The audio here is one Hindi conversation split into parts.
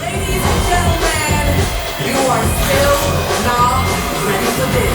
Ladies and gentlemen, you are still not ready for this.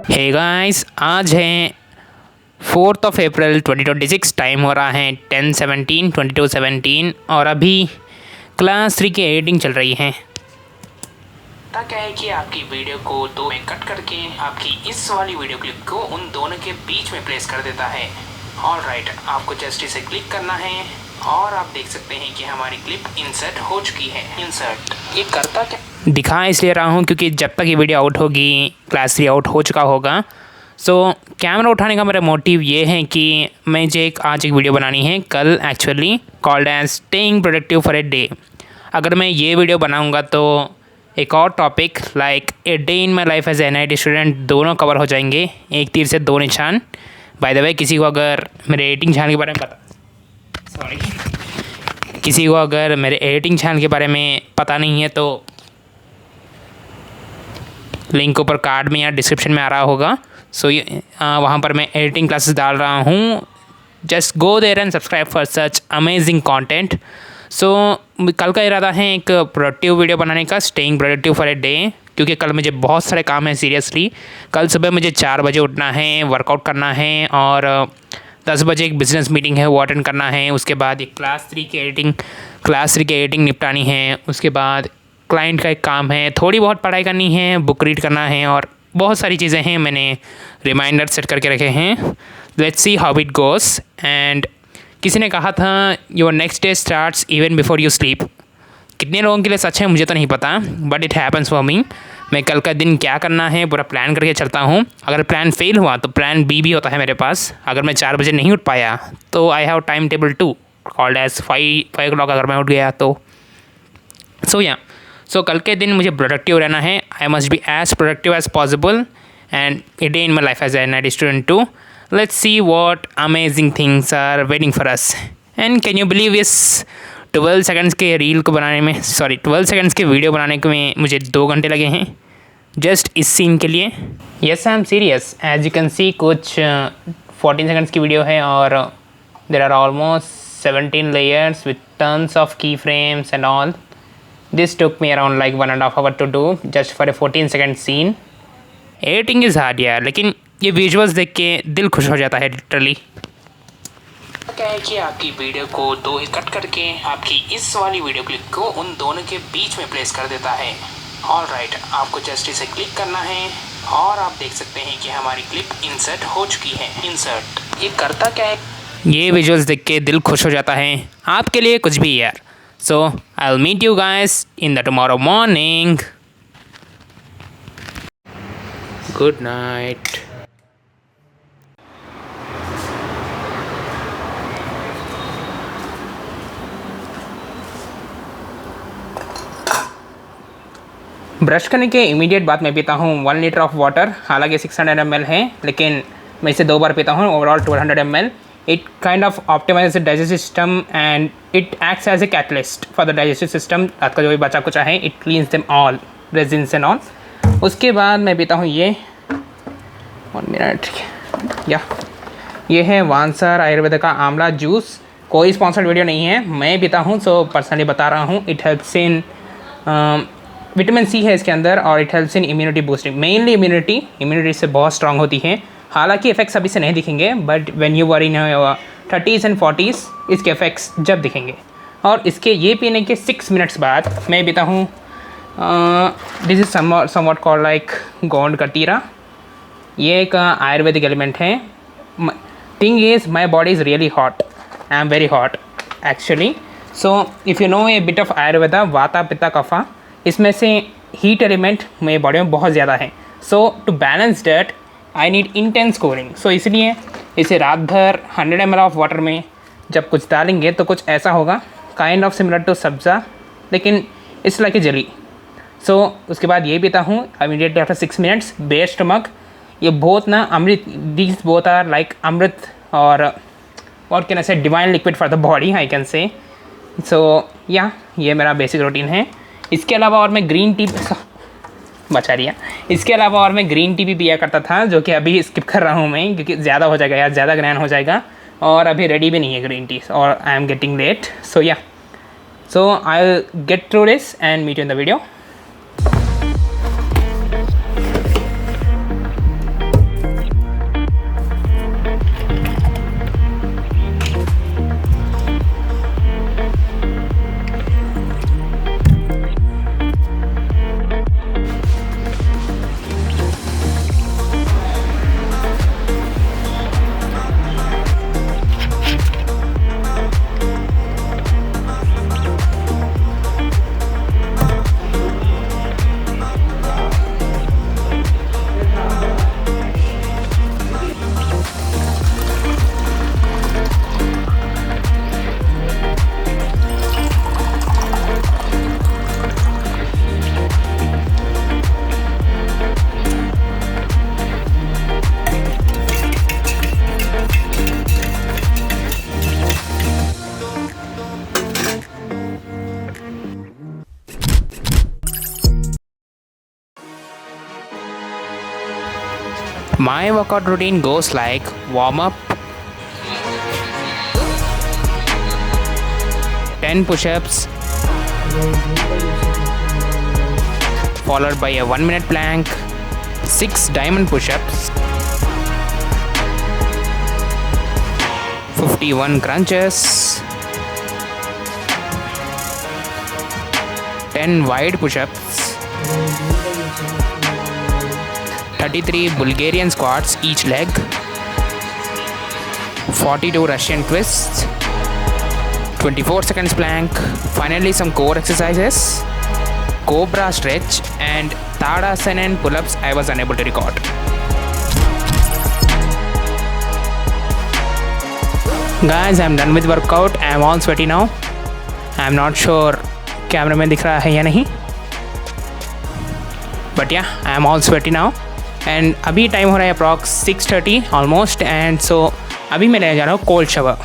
Hey guys, आज है 4 अप्रैल 2026। टाइम हो रहा है 10:17 22:17 और अभी क्लास 3 की एडिटिंग चल रही है। क्या है कि आपकी वीडियो को दो में कट करके आपकी इस वाली वीडियो क्लिप को उन दोनों के बीच में प्लेस कर देता है। ऑलराइट, आपको जस्ट इसे क्लिक करना है और आप देख सकते हैं कि हमारी क्लिप इंसर्ट हो चुकी है। इंसर्ट ये करता क्या दिखा इसलिए रहा हूँ क्योंकि जब तक ये वीडियो आउट होगी क्लास 3 आउट हो चुका होगा। सो कैमरा उठाने का मेरा मोटिव ये है कि मुझे आज एक वीडियो बनानी है कल, actually called as staying productive for a day. अगर मैं ये वीडियो बनाऊँगा तो एक और topic like a day in my life as NIT student दोनों कवर हो जाएंगे। एक तीर से दो निशान। बाय द वे, किसी को अगर मेरे एडिटिंग चैनल के बारे में किसी को अगर मेरे एडिटिंग चैनल के बारे में पता नहीं है तो लिंक ऊपर कार्ड में या डिस्क्रिप्शन में आ रहा होगा। सो वहाँ पर मैं एडिटिंग क्लासेस डाल रहा हूँ। Just go there and subscribe for such amazing content. So कल का इरादा है एक प्रोडक्टिव वीडियो बनाने का, staying productive for a day, क्योंकि कल मुझे बहुत सारे काम हैं। सीरियसली कल सुबह मुझे 4 बजे उठना है, वर्कआउट करना है और 10 बजे एक बिज़नेस मीटिंग है वो अटेंड करना है। उसके बाद एक क्लास 3 की एडिटिंग निपटानी है। उसके बाद क्लाइंट का एक काम है, थोड़ी बहुत पढ़ाई करनी है, बुक रीड करना है और बहुत सारी चीज़ें हैं। मैंने रिमाइंडर सेट करके रखे हैं। Let's see how it goes. And किसी ने कहा था your next day starts even before you sleep. कितने लोगों के लिए सच है मुझे तो नहीं पता, but it happens for me. मैं कल का दिन क्या करना है पूरा प्लान करके चलता हूँ। अगर प्लान फेल हुआ तो प्लान B भी होता है मेरे पास। अगर मैं 4 बजे नहीं उठ पाया तो I have time table 2 called as 5 o'clock अगर मैं उठ गया तो। सो कल के दिन मुझे प्रोडक्टिव रहना है। I must be as productive as possible and a day in my life as NIT student too. Let's see what amazing things are waiting for us. And can you believe this 12 seconds के रील को बनाने में, 12 सेकंड्स के वीडियो बनाने में मुझे 2 घंटे लगे हैं जस्ट इस सीन के लिए। Yes, I am serious. As you can see कुछ 14 सेकंड्स की वीडियो है और there are almost 17 layers with tons of key frames and all. This took me around like 1.5 hours to do just for a 14-second scene. Editing is hard यार, लेकिन ये विजुअल्स देख के दिल खुश हो जाता है लिटरली। क्या है कि आपकी वीडियो को दो ही कट करके आपकी इस वाली वीडियो क्लिप को उन दोनों के बीच में प्लेस कर देता है। ऑलराइट, आपको जस्ट इसे क्लिक करना है और आप देख सकते हैं कि हमारी क्लिप इंसर्ट हो चुकी है। इंसर्ट ये करता क्या है? ये विजुअल्स देख के दिल खुश हो जाता है। आपके लिए कुछ भी यार। So I'll meet you guys in the tomorrow morning. Good night. Brush करने के इमीडिएट बाद मैं पीता हूँ 1 लीटर ऑफ वाटर। हालांकि 600 ml है लेकिन मैं इसे 2 बार पीता हूँ। Overall 1200 ml। It kind of optimizes the digestive system and it acts as a catalyst for the digestive system. रात का जो भी बचा कुचा है it cleans them all, resins and all. उसके बाद मैं पीता हूँ ये 1 मिनट या ये है वांसर आयुर्वेद का आंवला जूस। कोई स्पॉन्सर्ड वीडियो नहीं है, मैं पीता हूँ सो पर्सनली बता रहा हूँ। It helps in vitamin C है इसके अंदर और it helps in immunity boosting. Mainly immunity से बहुत स्ट्रांग होती है। हालांकि इफ़ेक्ट्स अभी से नहीं दिखेंगे but when you were in 30s and 40s इसके इफ़ेक्ट्स जब दिखेंगे। और इसके ये पीने के 6 मिनट्स बाद मैं पीता हूँ this is somewhat called like गोंड कटीरा। ये एक आयुर्वेदिक एलिमेंट है thing is my body is really hot. I am very hot actually. So if you know a bit of Ayurveda, Vata Pitta Kapha, इसमें से हीट एलिमेंट मेरे बॉडी में बहुत ज़्यादा है. So to balance that I need intense cooling. So इसलिए इसे रात भर 100 ml ऑफ वाटर में जब कुछ डालेंगे तो कुछ ऐसा होगा काइंड ऑफ सिमिलर टू सब्ज़ा, लेकिन इट्स लाइक ए जली. सो उसके बाद ये पीता हूँ immediately after 6 minutes bare stomach. ये बहुत ना अमृत, these both are like amrit और what can I say, divine liquid for the body I can say. So या ये मेरा बेसिक रूटीन है. इसके अलावा और मैं ग्रीन टी बचा लिया. इसके अलावा और मैं ग्रीन टी भी पिया करता था, जो कि अभी स्किप कर रहा हूँ मैं क्योंकि ज़्यादा हो जाएगा यार, ज़्यादा ग्रैंड हो जाएगा और अभी रेडी भी नहीं है ग्रीन टी और I am getting late. So yeah, so I get through this and meet you in the video. My workout routine goes like warm up, 10 push-ups, followed by a 1-minute plank, 6 diamond push-ups, 51 crunches, 10 wide push-ups, 33 Bulgarian squats each leg, 42 Russian twists, 24 seconds plank, finally some core exercises, cobra stretch and Tadasana and pull-ups I was unable to record. Guys, I'm done with workout. I'm all sweaty now. I'm not sure कैमरे में दिख रहा है या नहीं, बट या I am all sweaty now. And अभी टाइम हो रहा है अप्रॉक्स 6:30 ऑलमोस्ट. एंड सो अभी मैं लेने जा रहा हूँ cold shower.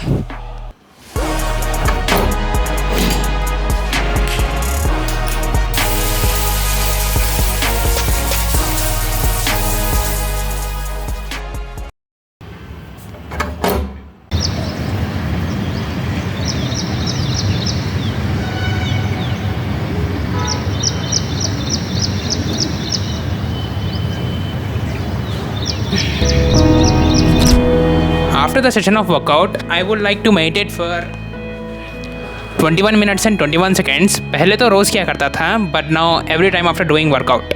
After the session of workout, I would like to meditate for 21 minutes and 21 seconds. पहले तो रोज़ किया करता था, but now every time after doing workout.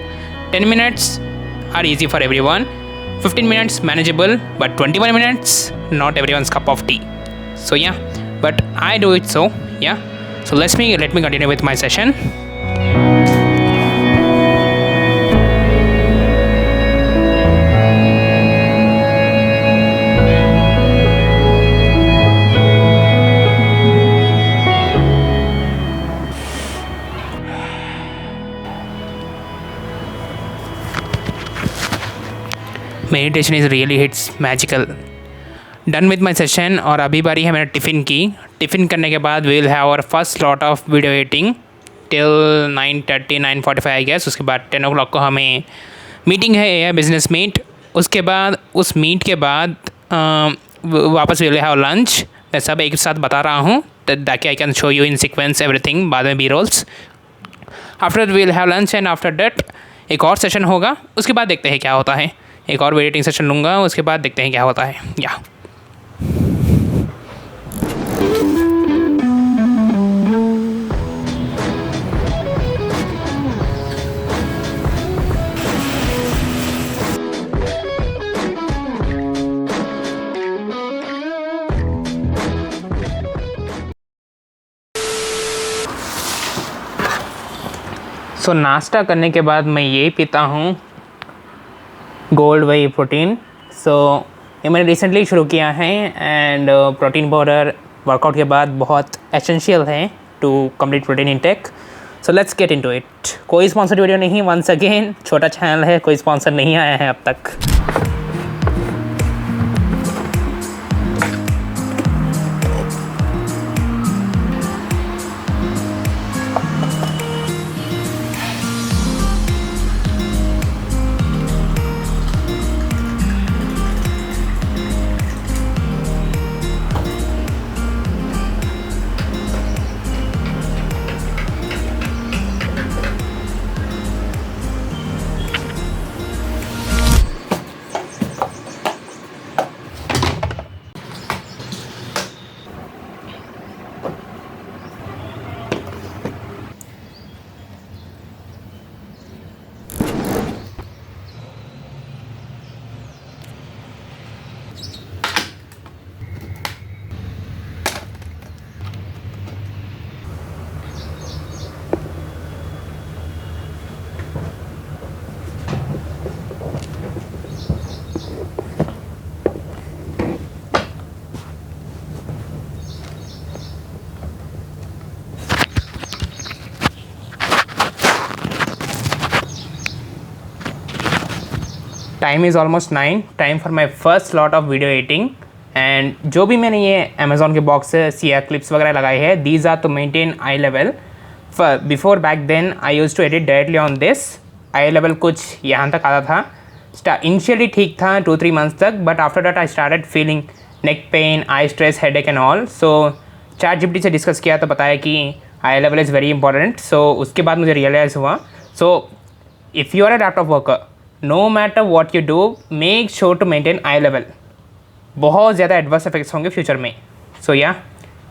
10 minutes are easy for everyone. 15 minutes manageable, but 21 minutes not everyone's cup of tea. So yeah, but I do it so yeah. So let me continue with my session. Meditation is really hits magical. Done with my session. और अभी बारी है मेरा टिफ़िन की. टिफ़िन करने के बाद we will have our first slot of video editing till 9:30 9:45 I guess. उसके बाद 10 o'clock को हमें मीटिंग है एआई बिजनेस मीट. उसके बाद उस मीट के बाद वापस वी विल हैव लंच. मैं सब एक साथ बता रहा हूँ ताकि I can show you in sequence everything. बाद में B rolls. After we will have lunch and after that एक और सेशन होगा. उसके बाद देखते हैं क्या होता है. एक और वेटिंग सेशन लूँगा. उसके बाद देखते हैं क्या होता है. या सो नाश्ता करने के बाद मैं ये पीता हूँ गोल्ड वाई प्रोटीन। सो ये मैंने रिसेंटली शुरू किया है एंड प्रोटीन पाउडर वर्कआउट के बाद बहुत एसेंशियल है to complete protein intake. So let's get into it. कोई स्पॉन्सर वीडियो नहीं, वंस अगेन छोटा चैनल है, कोई स्पॉन्सर नहीं आया है अब तक। Time is almost 9, time for my first slot of video editing. And जो भी मैंने ये अमेज़ॉन के बॉक्स से सिया क्लिप्स वगैरह लगाए हैं, these are to maintain eye level. Before back then I use to edit directly on this. Eye level कुछ यहाँ तक आता था, इनिशियली ठीक था 2-3 मंथ्स तक, but after that I started feeling neck pain, eye stress, headache and all. So ChatGPT से डिस्कस किया तो बताया कि eye level is very important. So उसके बाद मुझे रियलाइज़ हुआ, so if you are a laptop worker, no matter what you do, make sure to maintain eye level. बहुत ज़्यादा एडवर्स इफेक्ट्स होंगे फ्यूचर में। सो या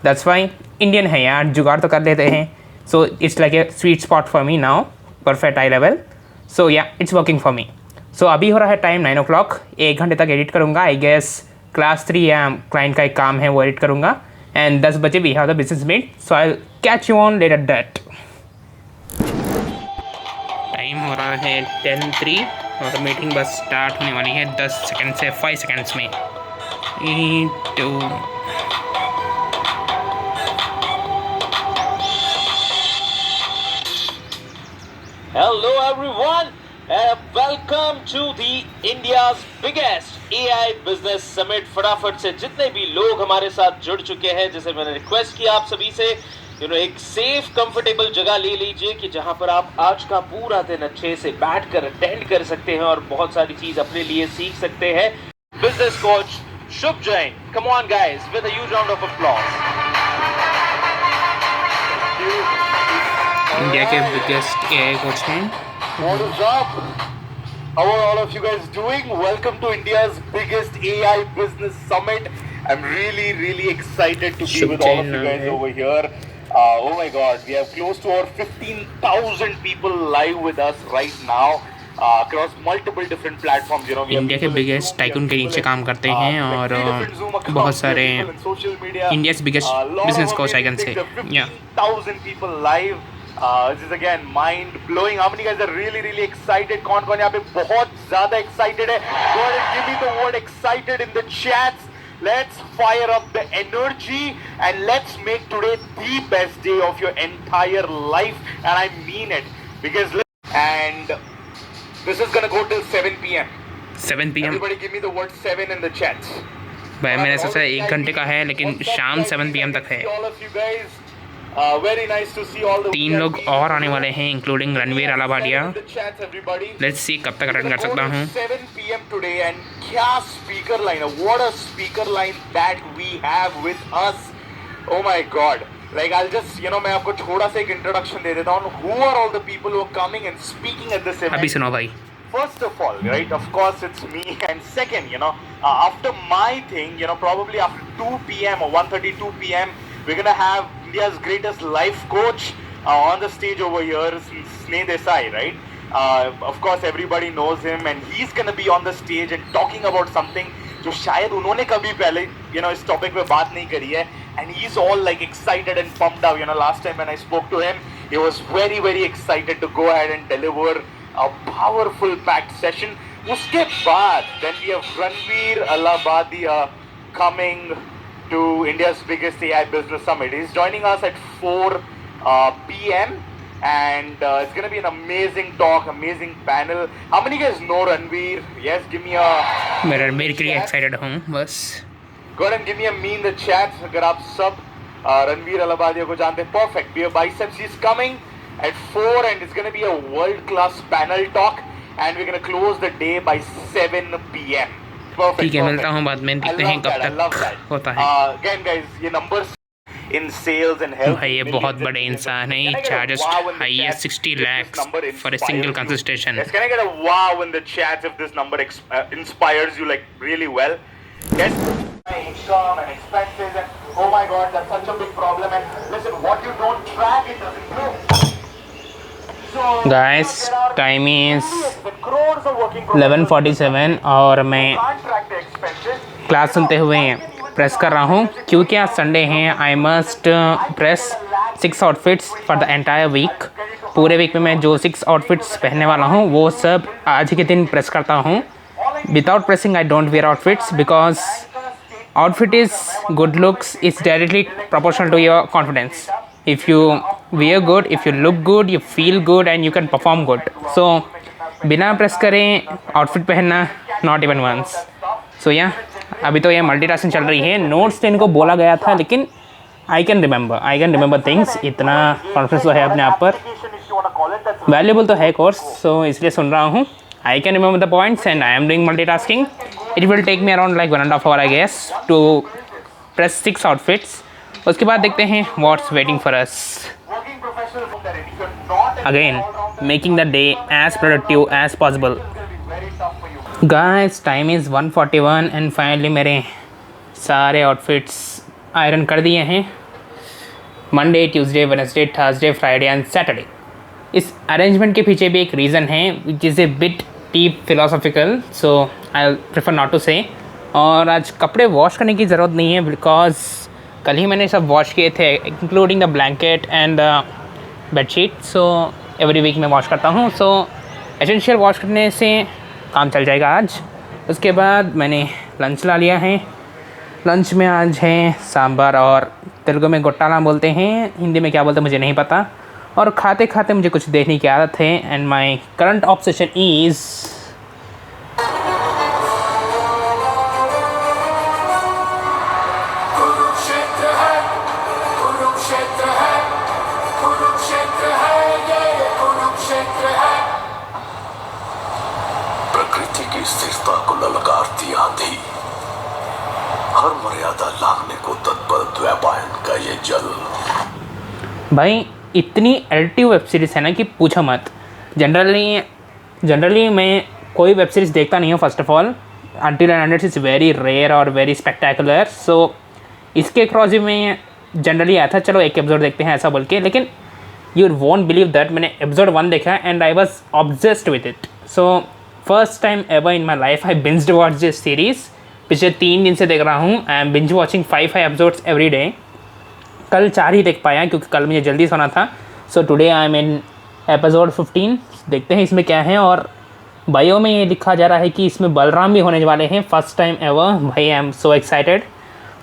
दैट्स वाई इंडियन है यार, जुगाड़ तो कर लेते हैं। So it's like a sweet spot for me now, perfect eye level. So yeah it's working for me. So अभी हो रहा है टाइम 9 o'clock, 1 घंटे तक एडिट करूँगा। आई गेस क्लास 3 या क्लाइंट का एक काम है वो एडिट करूँगा। एंड 10 बजे we have the business meet, so I catch you on later that. Time हो रहा है 10:03 और मीटिंग बस स्टार्ट होने वाली है 10 सेकंड से 5 सेकंड्स में। 2 Hello everyone and welcome to the India's biggest AI business summit। फटाफट से जितने भी लोग हमारे साथ जुड़ चुके हैं, जैसे मैंने रिक्वेस्ट किया आप सभी से, एक सेफ कंफर्टेबल जगह ले लीजिए कि जहां पर आप आज का पूरा दिन अच्छे से बैठकर अटेंड कर सकते हैं और बहुत सारी चीज अपने लिए सीख सकते हैं। Business coach Shubh Jain, come on guys with a huge round of applause. India के बिगेस्ट AI कोच हैं। What is up? How are all of you guys doing? Welcome to India's biggest AI business summit. I'm really excited to be with all of you guys over here. Oh my God, we have close to over 15,000 people live with us right now across multiple different platforms. India के बिगेस्ट टाइकून के नीचे काम करते हैं और बहुत सारे India's biggest business coach I can say. Yeah. 15,000 people live. This is again mind blowing. How many guys are really excited? कौन यहाँ पे बहुत ज़्यादा excited है? Go ahead and give me the word excited in the chats. Let's fire up the energy and let's make today the best day of your entire life, and I mean it, because and this is gonna go till 7 p.m. 7 PM। Everybody give me the word 7 in the chats. भाई मैंने सोचा 1 घंटे का है, लेकिन शाम 7 PM तक है। All of you guys, very nice to see all the 3 लोग और आने वाले हैं, including Ranveer Allahbadia. in the chats, everybody. Let's see कब तक अटेंड कर सकता हूँ। 7 p.m. today, and क्या speaker line, what a speaker line that we have with us. Oh my God. Like I'll just, मैं आपको थोड़ा सा एक introduction दे देता हूँ. Who are all the people who are coming and speaking at this event? अभी सुनो भाई। First of all, right, of course it's me, and second, after my thing, probably after 2 p.m. or 1:32 p.m. we're gonna have India's greatest life coach on the stage over here, Sneh Desai, right? Of course everybody knows him, and he's gonna be on the stage and talking about something जो शायद उन्होंने कभी पहले इस टॉपिक पे बात नहीं करी है, and he's all like excited and pumped up. Last time when I spoke to him, He was very, very excited to go ahead and deliver a powerful packed session. Uske baad, then we have Ranveer Allabadia coming to India's biggest AI business summit. He's joining us at 4 p.m. and it's going to be an amazing talk, amazing panel. How many guys know Ranveer? Yes, give me a... मैं रणबीर के लिए एक्साइटेड हूँ बस. Go ahead and give me a me in the chat अगर आप सब रणवीर अलाबादिया को जानते हैं. Perfect. We have biceps. He's coming at 4 and it's going to be a world class panel talk and we're going to close the day by 7 p.m. Perfect. ठीक है, मिलता हूँ बाद में. देखते हैं कब तक होता है. Again guys, ये numbers in sales and health. भाई ये बहुत बड़े इंसान है. He charges highest 60 lakhs for a single consultation. Yes, can I get a wow in the chat if this number inspires you like really well? Yes. Income and expenses and oh my god, that's such a big problem. And listen, what you don't track, it doesn't grow. So, Guys, time is crores of working 11:47 और मैं can't track the expenses. Class सुनते हुए प्रेस कर रहा हूँ क्योंकि आज संडे हैं. I must press 6 outfits for the entire week. पूरे वीक में मैं जो 6 आउटफिट्स पहनने वाला हूँ वो सब आज ही के दिन प्रेस करता हूँ. Without pressing I don't wear outfits because outfit is good looks is directly proportional to your confidence. If you wear good, if you look good, you feel good and you can perform good. So बिना प्रेस करें आउटफिट पहनना not even once. So yeah, अभी तो ये मल्टीटास्किंग चल रही है. नोट्स तो इनको बोला गया था लेकिन आई कैन रिमेंबर थिंग्स. इतना कॉन्फिडेंस तो है अपने आप पर. वैल्यूबल तो है कोर्स, सो इसलिए सुन रहा हूँ. I can remember the points and I am doing multitasking. It will take me around like 1.5 hours I guess to press 6 outfits. उसके बाद देखते हैं what's waiting for us. Again, making the day as productive as possible. Guys, time is 1:41 and finally मेरे सारे outfits आयरन कर दिए हैं. Monday, Tuesday, Wednesday, Thursday, Friday and Saturday. इस अरेंजमेंट के पीछे भी एक रीज़न है which is a bit deep philosophical, so I'll prefer not to say. और आज कपड़े वॉश करने की ज़रूरत नहीं है बिकॉज कल ही मैंने सब वॉश किए थे including the blanket and bedsheet. So every week मैं वॉश करता हूँ. सो एसेंशियल वॉश करने से काम चल जाएगा आज. उसके बाद मैंने लंच ला लिया है. लंच में आज है सांभर और तेलुगु में गोट्टाला बोलते हैं, हिंदी में क्या बोलते हैं मुझे नहीं पता. और खाते खाते मुझे कुछ देखने की आदत है and my current obsession is प्रकृति की स्थिरता को ललकारती आंधी, हर मर्यादा लांघने को तत्पर द्वैपायन का ये जल. भाई इतनी एडिक्टिव वेब सीरीज़ है ना कि पूछो मत. जनरली मैं कोई वेब सीरीज़ देखता नहीं हूँ first of all. Until and Unless is very rare और वेरी स्पेक्टेकुलर. सो इसके क्रॉस भी मैं जनरली आया था चलो एक एपिसोड देखते हैं ऐसा बोल के. लेकिन यू वोंट बिलीव दैट मैंने एपिसोड 1 देखा and I was obsessed with it. So first time ever in my life I binge watch this series. पिछले 3 दिन से देख रहा हूँ. I am binge watching 5 episodes every day. कल 4 ही देख पाया क्योंकि कल मुझे जल्दी सोना था. So today I am in episode 15. देखते हैं इसमें क्या है. और बायो में ये लिखा जा रहा है कि इसमें बलराम भी होने वाले हैं फर्स्ट टाइम एवर. भाई आई एम सो एक्साइटेड.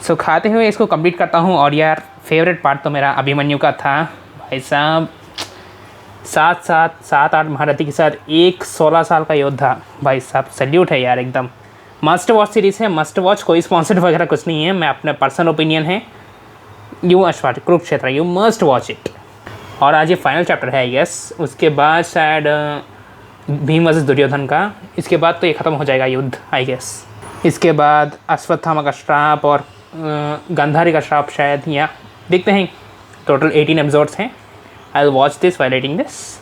सो खाते हुए इसको कंप्लीट करता हूँ. और यार फेवरेट पार्ट तो मेरा अभिमन्यु का था. भाई साहब 7-8 महारथी के साथ एक 16 साल का योद्धा. भाई साहब सल्यूट है यार. एकदम मस्ट वॉच सीरीज़ है. Must watch. कोई स्पॉन्सर्ड वगैरह कुछ नहीं है. मैं अपने पर्सनल ओपिनियन है. यू अश्वाट Kurukshetra you must watch it. और आज ये फाइनल चैप्टर है आई गेस. उसके बाद शायद भीम वर्सेस दुर्योधन का. इसके बाद तो ये ख़त्म हो जाएगा युद्ध आई गेस. इसके बाद अश्वत्थामा का श्राप और गांधारी का श्राप शायद. या देखते हैं. टोटल 18 एपिसोड्स हैं. I will watch this while reading this.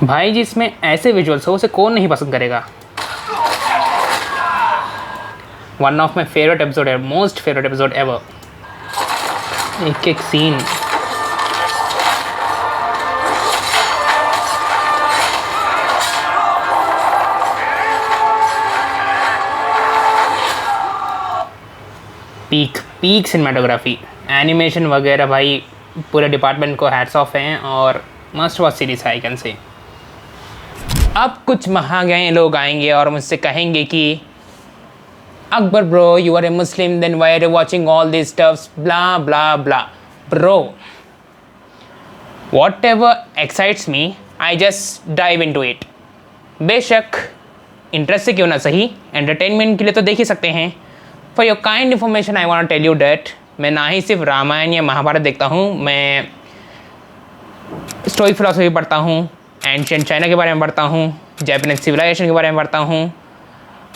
भाई जिसमें ऐसे विजुअल्स हो उसे कौन नहीं पसंद करेगा. One of my favourite episode है. Most favourite episode ever. एक एक scene. Peak. Peak cinematography, animation वगैरह भाई पूरे डिपार्टमेंट को हैट्स ऑफ हैं और मस्ट वॉच सीरीज है आई कैन से। अब कुछ महागए लोग आएंगे और मुझसे कहेंगे कि Akbar bro you are a Muslim then why are you watching all this stuffs blah blah blah. Bro whatever excites me I just dive into it. बेशक इंटरेस्ट से क्यों ना सही, एंटरटेनमेंट के लिए तो देख ही सकते हैं। For your kind information I want tell you that मैं ना ही सिर्फ रामायण या महाभारत देखता हूँ, मैं स्टोइक फिलोसफी पढ़ता हूँ, एंशिएंट चाइना के बारे में पढ़ता हूँ, जापानीज सिविलाइजेशन के बारे में पढ़ता हूँ,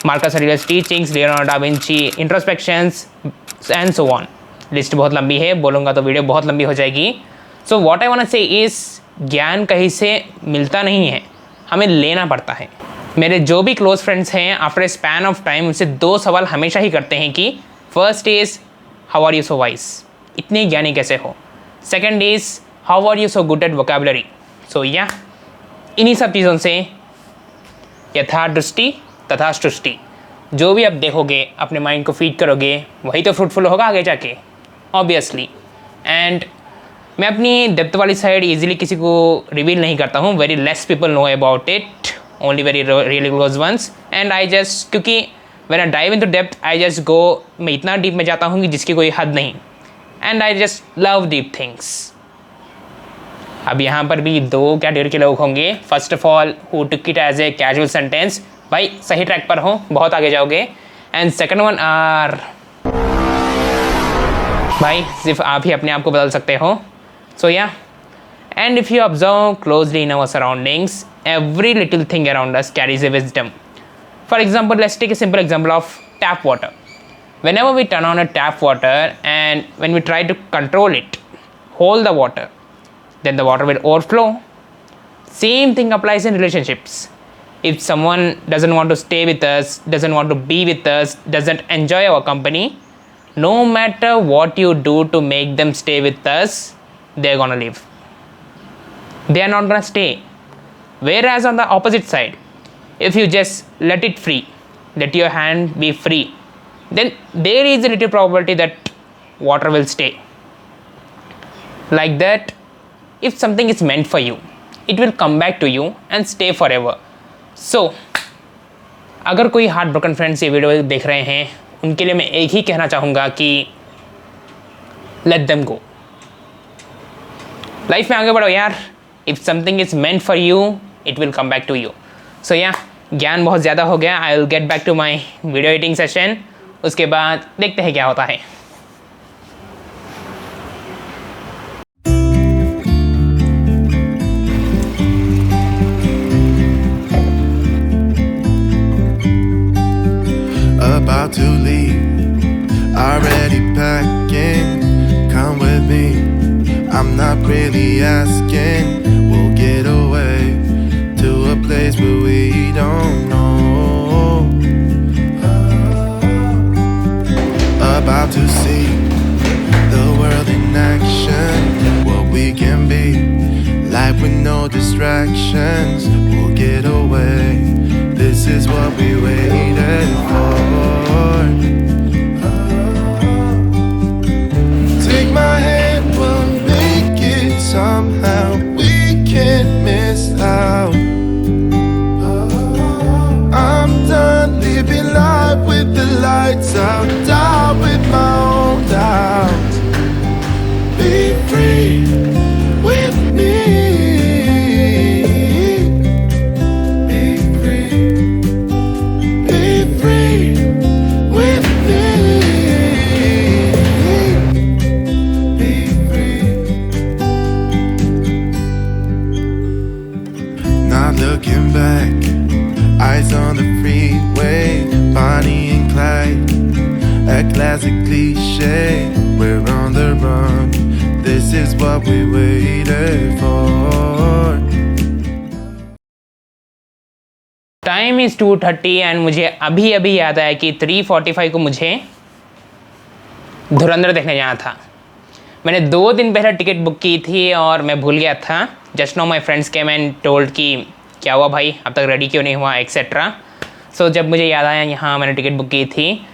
Marcus Aurelius teachings, Leonardo da Vinci introspections and so on. List बहुत लंबी है, बोलूँगा तो वीडियो बहुत लंबी हो जाएगी। So what I want to say इस ज्ञान कहीं से मिलता नहीं है, हमें लेना पड़ता है। मेरे जो भी क्लोज फ्रेंड्स हैं after a span of time उनसे 2 सवाल हमेशा ही करते हैं कि first is how are you so wise, इतने ज्ञानी कैसे हो। Second is how are you so good at vocabulary. So yeah इन्हीं सब चीज़ों से यथा दृष्टि तथा सृष्टि, जो भी आप देखोगे अपने माइंड को फीड करोगे वही तो फ्रूटफुल होगा आगे जाके ऑब्वियसली। एंड मैं अपनी डेप्थ वाली साइड ईजिली किसी को रिवील नहीं करता हूँ, very less people know about it, only very really close ones. And I just क्योंकि when I dive into depth I just go, मैं इतना डीप में जाता हूँ कि जिसकी कोई हद नहीं। And I just love deep things. अब यहाँ पर भी 2 कैटेगरी के लोग होंगे। First of all who took it as a casual sentence, भाई सही ट्रैक पर हो, बहुत आगे जाओगे। एंड सेकंड वन आर, भाई सिर्फ आप ही अपने आप को बदल सकते हो। सो या and if you observe closely in our surroundings, every little thing around us carries a wisdom. For example, let's take a simple example of tap water. Whenever we turn on a tap water and when we try to control it, hold the water, then the water will overflow. Same thing applies in relationships. If someone doesn't want to stay with us, doesn't want to be with us, doesn't enjoy our company, no matter what you do to make them stay with us, they're gonna leave. They are not gonna stay. Whereas on the opposite side, if you just let it free, let your hand be free, then there is a little probability that water will stay. Like that, if something is meant for you, it will come back to you and stay forever. So, अगर कोई हार्ट ब्रोकन फ्रेंड्स ये वीडियो देख रहे हैं उनके लिए मैं एक ही कहना चाहूँगा कि let them go. लाइफ में आगे बढ़ो यार। If something is meant for you it will come back to you. So yeah ज्ञान बहुत ज़्यादा हो गया, I will get back to my video editing session. उसके बाद देखते हैं क्या होता है। About to leave, already packing, come with me, I'm not really asking, we'll get away to a place where we don't know. About to see the world in action, what we can be, life with no distractions, we'll get away, this is what we waited for. Take my hand, we'll make it somehow, we can't miss out. I'm done living life with the lights out, die with my own doubts. Be free with me. Be free. Be free with me. Be free. Not looking back, eyes on the freeway, Bonnie and Clyde, a classic cliche, we're on the run, this is what we waited for. Time is 2:30 and मुझे अभी अभी याद आया कि 3:45 को मुझे धुरंधर देखने जाना था। मैंने 2 दिन पहले टिकट बुक की थी और मैं भूल गया था। Just know my friends came and told कि क्या हुआ भाई, अब तक रेडी क्यों नहीं हुआ एक्सेट्रा। सो जब मुझे याद आया यहाँ मैंने टिकट बुक की थी,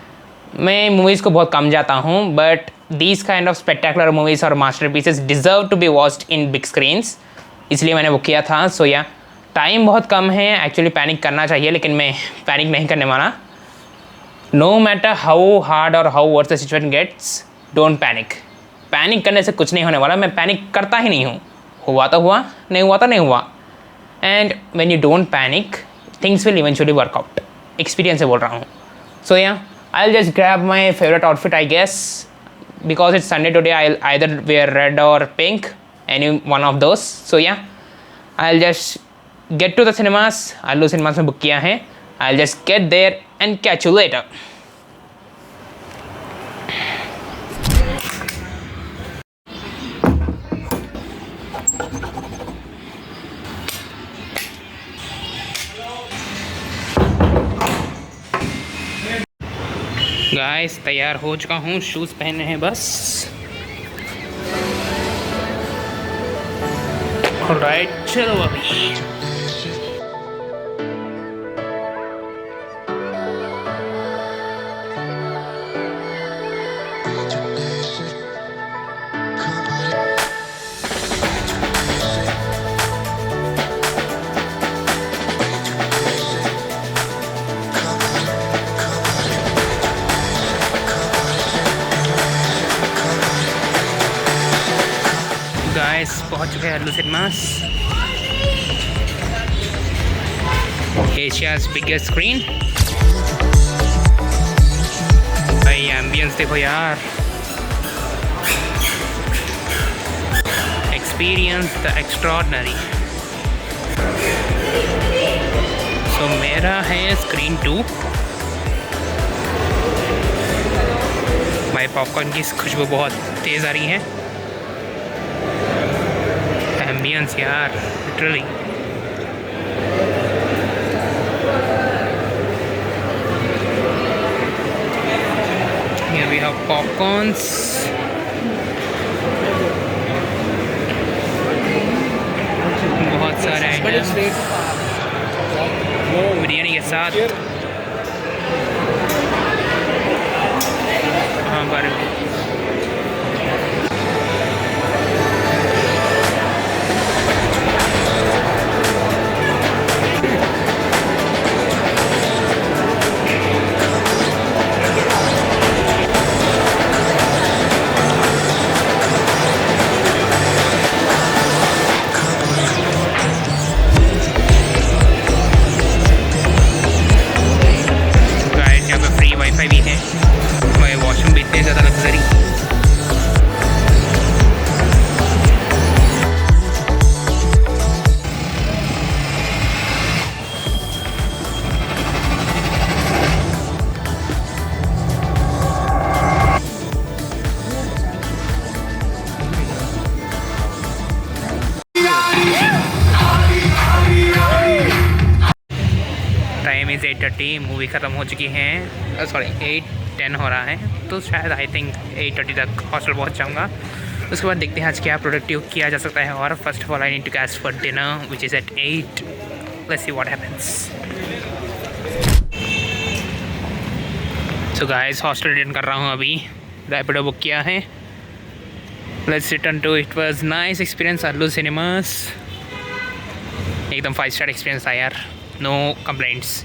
मैं मूवीज़ को बहुत कम जाता हूँ, but these kind of spectacular movies और masterpieces deserve to be watched in big screens, इसलिए मैंने बुक किया था. सो या टाइम बहुत कम है, एक्चुअली पैनिक करना चाहिए लेकिन मैं पैनिक नहीं करने वाला. नो मैटर हाउ हार्ड और how worse the situation gets, don't panic. Panic करने से कुछ नहीं होने वाला. मैं पैनिक करता ही नहीं हूँ. हुआ तो हुआ, नहीं हुआ तो नहीं हुआ. And when you don't panic things will eventually workout. Experience से बोल रहा हूँ. सो या I'll just grab my favorite outfit, I guess. Because it's Sunday today, I'll either wear red or pink, any one of those. So yeah, I'll just get to the cinemas. Allu Cinemas में book किया है. I'll just get there and catch you later. Guys तैयार हो चुका हूँ, शूज़ पहने हैं बस. ऑलराइट, चलो अभी. गाइस पहुंच चुके हैं अल्लू सिनेमास, एशियाज बिगेस्ट स्क्रीन. भाई एम्बियंस देखो यार, एक्सपीरियंस द एक्स्ट्रॉर्डनरी. सो मेरा है स्क्रीन 2. भाई पॉपकॉर्न की खुशबू बहुत तेज़ आ रही है. एम्बियंस यार, literally. Here we have popcorns. बहुत सारे आइटम्स बिरयानी के साथ. हाँ बर्गर. भी है. वॉशरूम भी इतने ज़्यादा लग्जरी. Time is 8:30. मूवी ख़त्म हो चुकी है. सॉरी 8:10 हो रहा है, तो शायद आई थिंक 8:30 तक हॉस्टल पहुंच जाऊंगा. उसके बाद देखते हैं आज क्या प्रोडक्टिव किया जा सकता है. और first of all I need to catch for dinner which is at 8. Let's see what happens. So guys hostel return कर रहा हूँ अभी. रैपिडो बुक किया है. Let's return to. It was nice experience. Allu Cinemas एकदम 5 स्टार एक्सपीरियंस था यार. No complaints.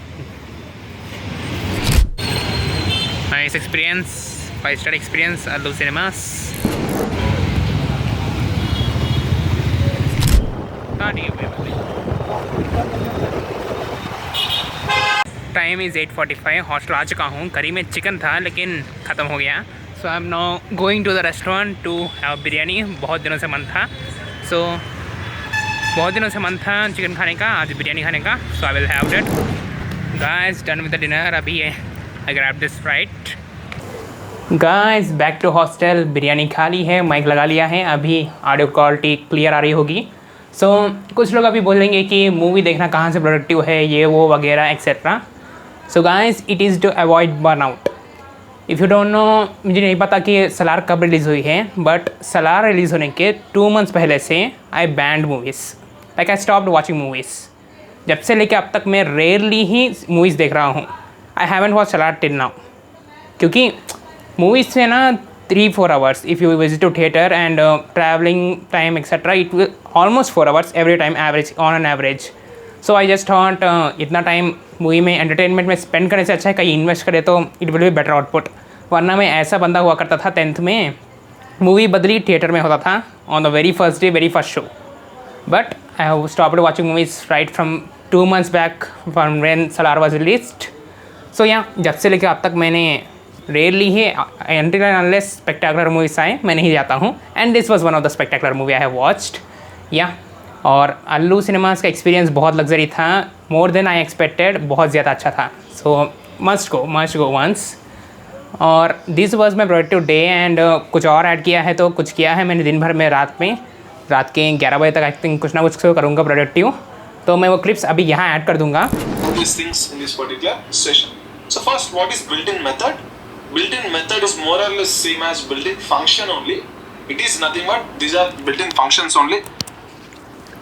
Nice experience, 5 star experience, Allu Cinemas. Time is 8:45. Hostel आ चुका हूँ. करी में चिकन था लेकिन ख़त्म हो गया. So I am now going to the restaurant to have biryani. बहुत दिनों से मन था. बहुत दिनों से मन था चिकन खाने का, आज बिरयानी खाने का. So I will have that. Guys done with the dinner. अभी I grab this right. Guys back to hostel. Biryani खा ली है, माइक लगा लिया है. अभी ऑडियो क्वालिटी क्लियर आ रही होगी. सो कुछ लोग अभी बोलेंगे कि मूवी देखना कहाँ से प्रोडक्टिव है, ये वो वगैरह etcetera. So guys it is to avoid burnout. If you don't know, मुझे नहीं पता कि सलार कब रिलीज़ हुई है, बट सलार रिलीज़ होने के 2 मंथ्स पहले से I band movies. Like I stopped watching movies. जब से लेके अब तक मैं रेयरली ही मूवीज़ देख रहा हूँ. I haven't watch Salaar till now क्योंकि मूवीज से ना 3-4 hours if you visit to theater and traveling time etc. it will almost 4 hours every time average on an average. So I just thought इतना टाइम मूवी में एंटरटेनमेंट में स्पेंड करने से अच्छा है कहीं इन्वेस्ट करे तो it will be better output. वरना मैं ऐसा बंदा हुआ करता था 10th में, मूवी बदली थिएटर में होता था on the very first day very first show. But I have stopped watching movies right from 2 months back from when Salaar was released. So yeah जब से लेकर अब तक मैंने रेयरली ही until and unless spectacular movies आए मैं नहीं जाता हूँ. And this was one of the spectacular movie I have watched. Yeah और अल्लू सिनेमास का एक्सपीरियंस बहुत लग्जरी था, मोर देन आई एक्सपेक्टेड, बहुत ज़्यादा अच्छा था. So must go once. और this was my productive day. And कुछ और ऐड किया है तो कुछ किया है मैंने दिन भर में. रात के 11 बजे तक आई थिंक कुछ ना कुछ करूँगा प्रोडक्टिव. तो मैं वो क्लिप्स अभी यहाँ ऐड कर दूँगा. These things in this particular session. So first, what is built-in method? Built-in method is more or less same as built-in function only. It is nothing but these are built-in functions only.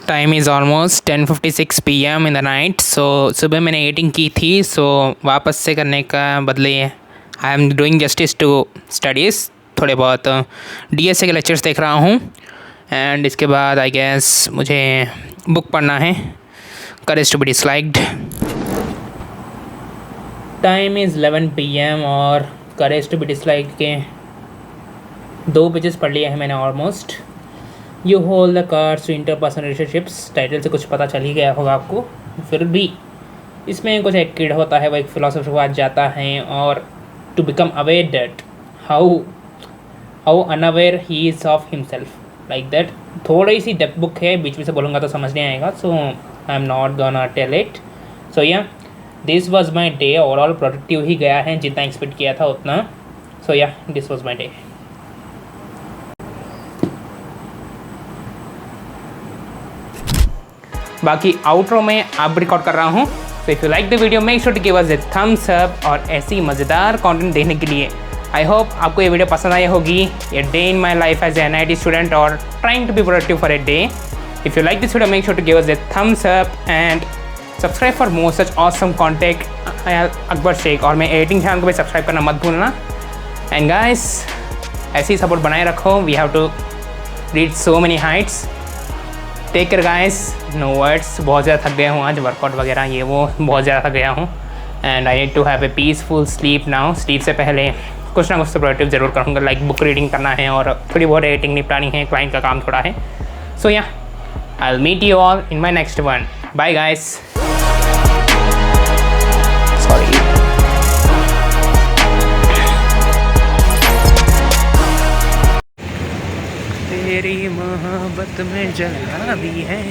Time is almost 10:56 PM in the night. So सुबह मैंने एडिटिंग की थी, सो वापस से करने का बदले I am doing justice to studies. थोड़े बहुत DSA के लेक्चर्स देख रहा हूँ. एंड इसके बाद आई गेस मुझे बुक पढ़ना है, courage to be disliked. Time is 11 PM और करेज टू बी डिसलाइक्ड के 2 पेजेस पढ़ लिए हैं मैंने almost. You hold the cards to interpersonal relationships, title से कुछ पता चल ही गया होगा आपको. फिर भी इसमें कुछ एक किड होता है, वो एक फिलोसफर के पास जाता है और to become aware that how unaware he is of himself, like that. थोड़ी सी डेप्थ बुक है, बीच में से बोलूँगा तो समझ नहीं आएगा. So I am not gonna tell it. So yeah this was my day. Overall productive ही गया है, जितना एक्सपेक्ट किया था उतना. So yeah this was my day. बाकी आउटरो में अब रिकॉर्ड कर रहा हूँ. So if you like the video make sure to give us a thumbs up. और ऐसी मज़ेदार कंटेंट देखने के लिए आई होप आपको ये वीडियो पसंद आई होगी. A day in my life as a NIT student और trying to be productive for a day. If you like this video make sure to give us a thumbs up and subscribe for more such awesome content. Akbar Shaikh. और मैं एडिटिंग चैनल को भी सब्सक्राइब करना मत भूलना. एंड गाइस ऐसी सपोर्ट बनाए रखो. We have to reach so many heights. Take care guys. No words. बहुत ज़्यादा थक गया हूँ आज, वर्कआउट वगैरह ये वो बहुत ज़्यादा थक गया हूँ. And I need to have a peaceful sleep now. Sleep से पहले कुछ ना कुछ तो प्रोडक्टिव ज़रूर करूँगा, लाइक बुक रीडिंग करना है और थोड़ी बहुत एडिटिंग निपटानी है, क्लाइंट का काम थोड़ा है. सो या I will meet you all in my next one. Bye guys. Sorry. तेरी मोहब्बत में जला भी है.